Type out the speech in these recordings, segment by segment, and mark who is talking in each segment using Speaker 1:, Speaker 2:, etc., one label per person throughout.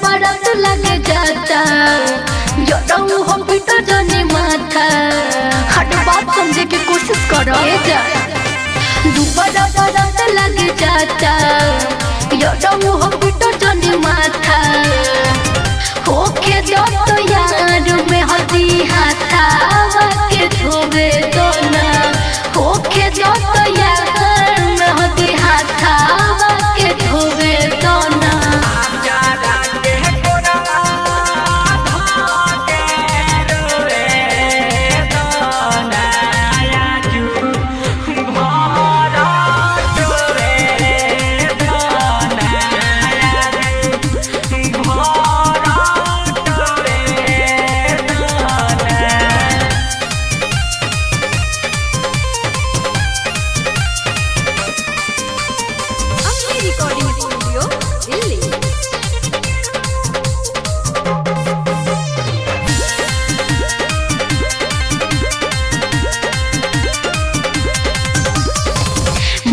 Speaker 1: बरत लग जाता जड़ऊ हो पिटा जाने माथा हर बात समझे की कोशिश करो दुबारा बरत लग जाता जड़ऊ हो पिटा जाने माथा होके जो तो यार में हदी हाथा के धोबे तो ना होके जो तो यार में हदी हाथा के धोबे तो ना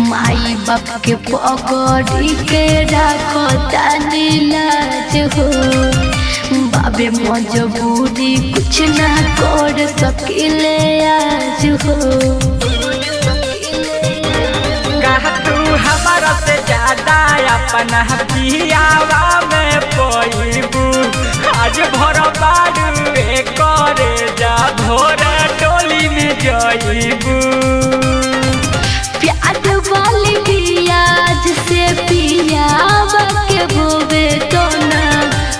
Speaker 1: माई बाप के पकड़ी के रखो तानी लाज हो बाबे मजबूरी कुछ ना कर सकिले आज हो
Speaker 2: तू हमारा से ज्यादा अपना पियावा में पोईबू आज भर बारू करे जा भोर टोली में जईबू
Speaker 1: प्याज वाली पियाज से पियावा के बोबे तो ना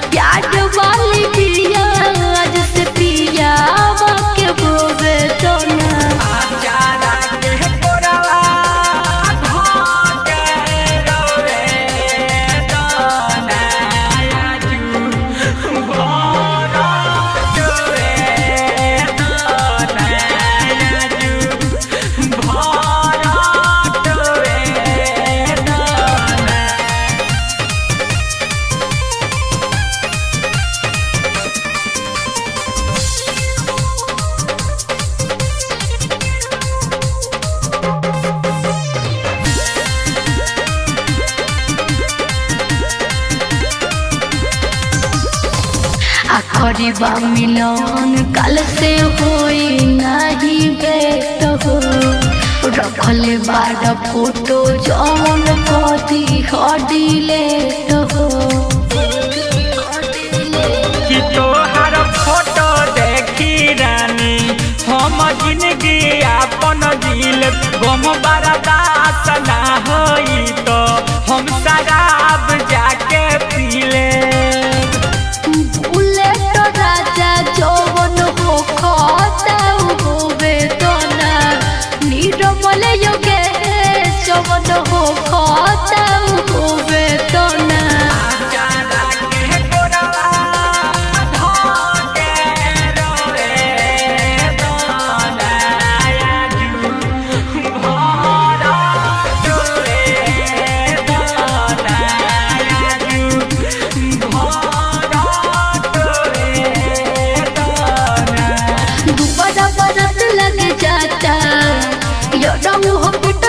Speaker 1: प्याज वाली पियाज से पियावा के बोबे तो ना आखरीबा मिलन कल से होई नहीं बेट हो रखले बार फोटो जौन कदी हडिलेट हो
Speaker 2: कि तोहार फोटो देखी रानी हम जिंदगी अपन दिल गम बर्दाश्त ना होई तो हम शराब जाके पीले
Speaker 1: राजा जौवन हो खाताऊ होबे तो ना नीरमल योगे जौवन हो खाताऊ होबे तो ना बरत लग जाता यो रंग हो पिट